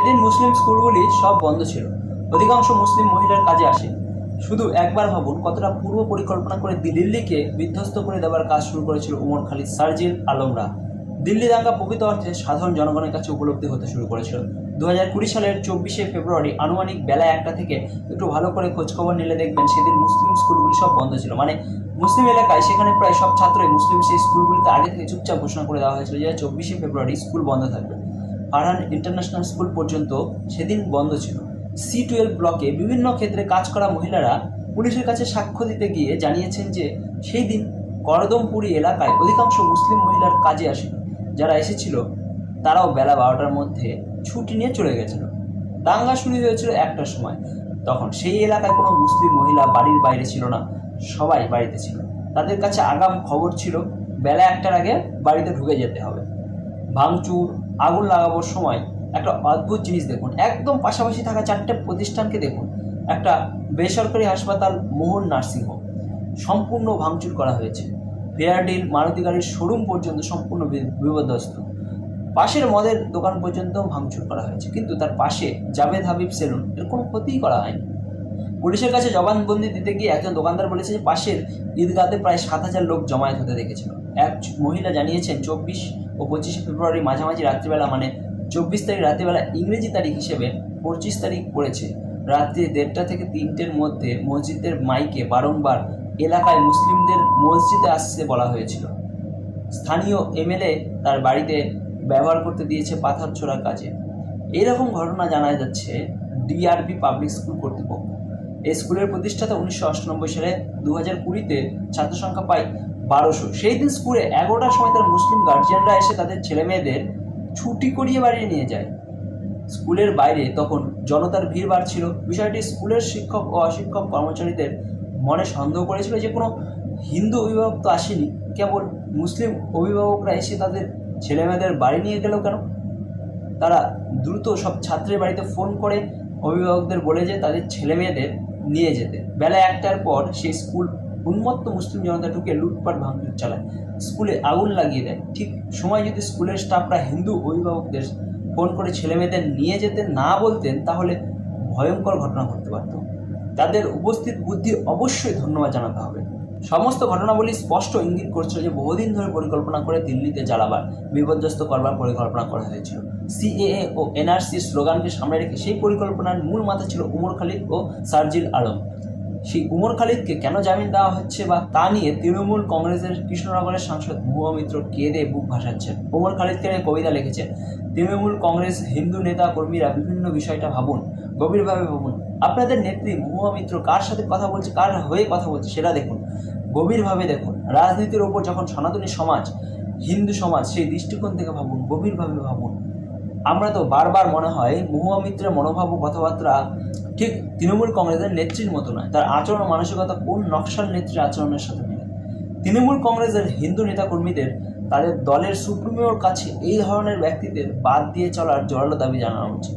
সেদিন মুসলিম স্কুলগুলি সব বন্ধ ছিল। অধিকাংশ মুসলিম মহিলার কাজে আসে। শুধু একবার ভাবুন কতটা পূর্ব পরিকল্পনা করে দিল্লিকে বিধ্বস্ত করে দেওয়ার কাজ শুরু করেছিল উমর খালিদ, শারজিল আলমরা। দিল্লি দাঙ্গা প্রকৃত অর্থে সাধারণ জনগণের কাছে উপলব্ধি হতে শুরু করেছিল 2020 সালের 24শে ফেব্রুয়ারি আনুমানিক বেলা 1টা থেকে। একটু ভালো করে খোঁজখবর নিলে দেখবেন সেদিন মুসলিম স্কুলগুলি সব বন্ধ ছিল। মানে মুসলিম এলাকায় সেখানে প্রায় সব ছাত্রই মুসলিম সেই স্কুলগুলিতে আগে থেকে চুপচাপ ঘোষণা করে দেওয়া হয়েছিল যে 24শে ফেব্রুয়ারি স্কুল বন্ধ থাকবে। ফারহান ইন্টারন্যাশনাল স্কুল পর্যন্ত সেদিন বন্ধ ছিল। C12 ব্লকে বিভিন্ন ক্ষেত্রে কাজ করা মহিলারা পুলিশের কাছে সাক্ষ্য দিতে গিয়ে জানিয়েছেন যে সেই দিন করদমপুরি এলাকায় অধিকাংশ মুসলিম মহিলার কাজে আসেনি। যারা এসেছিল তারাও বেলা 12টার মধ্যে ছুটি নিয়ে চলে গেছিল। দাঙ্গা শুরু হয়েছিল 1টার সময়। তখন সেই এলাকায় কোনো মুসলিম মহিলা বাড়ির বাইরে ছিল না, সবাই বাড়িতে ছিল। তাদের কাছে আগাম খবর ছিল বেলা 1টার আগে বাড়িতে ঢুকে যেতে হবে। ভাঙচুর, আগুন লাগানোর সময় একটা অদ্ভুত জিনিস দেখুন। একদম পাশাপাশি থাকা 4টে প্রতিষ্ঠানকে দেখুন। একটা বেসরকারি হাসপাতাল, মোহন নার্সিংহোম সম্পূর্ণ ভাঙচুর করা হয়েছে। ফেয়ারডিল মারুতি গাড়ির শোরুম পর্যন্ত সম্পূর্ণ বিপর্যস্ত। পাশের মদের দোকান পর্যন্ত ভাঙচুর করা হয়েছে, কিন্তু তার পাশে জাভেদ হাবিব সেলুন এর কোনো ক্ষতিই করা হয়নি। পুলিশের কাছে জবানবন্দি দিতে গিয়ে একজন দোকানদার বলেছে যে পাশের ঈদগাতে প্রায় 7,000 লোক জমায়েত হতে দেখেছিল। এক মহিলা জানিয়েছেন 24 ও 25শে ফেব্রুয়ারি মাঝামাঝি রাত্রিবেলা, মানে 24 তারিখ রাত্রিবেলা ইংরেজি তারিখ হিসেবে 25 তারিখ পড়েছে, রাত্রি 1:30 থেকে 3টের মধ্যে মসজিদের মাইকে বারংবার এলাকায় মুসলিমদের মসজিদে আসতে বলা হয়েছিল। স্থানীয় MLA তার বাড়িতে ব্যবহার করতে দিয়েছে পাথর ছোড়ার কাজে। এইরকম ঘটনা জানা যাচ্ছে DRB পাবলিক স্কুল কর্তৃপক্ষ। এই স্কুলের প্রতিষ্ঠাতা 1998 সালে। 2020-তে ছাত্র সংখ্যা পায় 1200। সেই দিন স্কুলে 11টার সময় তার মুসলিম গার্জিয়ানরা এসে তাদের ছেলে মেয়েদের ছুটি করিয়ে বাড়ি নিয়ে যায়। স্কুলের বাইরে তখন জনতার ভিড় বাড়ছিল। বিষয়টি স্কুলের শিক্ষক ও অশিক্ষক কর্মচারীদের মনে সন্দেহ করেছিল যে কোনো হিন্দু অভিভাবক তো আসেনি, কেবল মুসলিম অভিভাবকরা এসে তাদের ছেলে মেয়েদের বাড়ি নিয়ে গেল কেন। তারা দ্রুত সব ছাত্রের বাড়িতে ফোন করে অভিভাবকদের বলে যে তাদের ছেলে মেয়েদের নিয়ে যেতে। বেলা 1টার পর সেই স্কুল উন্মত্ত মুসলিম জনতা ঢুকে লুটপাট ভাঙচুর চালায়, স্কুলে আগুন লাগিয়ে দেয়। ঠিক সময় যদি স্কুলের স্টাফরা হিন্দু অভিভাবকদের ফোন করে ছেলে মেয়েদের নিয়ে যেতে না বলতেন তাহলে ভয়ঙ্কর ঘটনা ঘটতে পারত। তাদের উপস্থিত বুদ্ধি অবশ্যই ধন্যবাদ জানাতে হবে। সমস্ত ঘটনাবলী স্পষ্ট ইঙ্গিত করছিল যে বহুদিন ধরে পরিকল্পনা করে দিল্লিতে জ্বালাবার, বিপর্যস্ত করবার পরিকল্পনা করা হয়েছিল। CAA ও NRC স্লোগানকে সামনে রেখে সেই পরিকল্পনার মূল মাথা ছিল উমর খালিদ ও শারজিল আলম। সেই উমর খালিদকে কেন জামিন দেওয়া হচ্ছে বা তা নিয়ে তৃণমূল কংগ্রেসের কৃষ্ণনগরের সাংসদ মহুয়া মিত্র কেঁদে বুক ভাসাচ্ছেন। উমর খালিদকে নিয়ে কবিতা লিখেছেন। তৃণমূল কংগ্রেস হিন্দু নেতা কর্মীরা বিভিন্ন বিষয়টা ভাবুন, গভীরভাবে ভাবুন। আপনাদের নেত্রী মহুয়া মিত্র কার সাথে কথা বলছে, কার হয়ে কথা বলছে সেটা দেখুন, গভীরভাবে দেখুন। রাজনীতির ওপর যখন সনাতনী সমাজ, হিন্দু সমাজ, সেই দৃষ্টিকোণ থেকে ভাবুন, গভীরভাবে ভাবুন। আমরা তো বারবার মনে হয় মহুয়া মিত্রের মনোভাব ও কথাবার্তা ঠিক তৃণমূল কংগ্রেসের নেত্রীর মতো নয়। তার আচরণ মানসিকতা কোন নকশাল নেত্রীর আচরণের সাথে মিলে। তৃণমূল কংগ্রেসের হিন্দু নেতাকর্মীদের তাদের দলের সুপ্রিমোর কাছে এই ধরনের ব্যক্তিদের বাদ দিয়ে চলার জোরালো দাবি জানানো উচিত।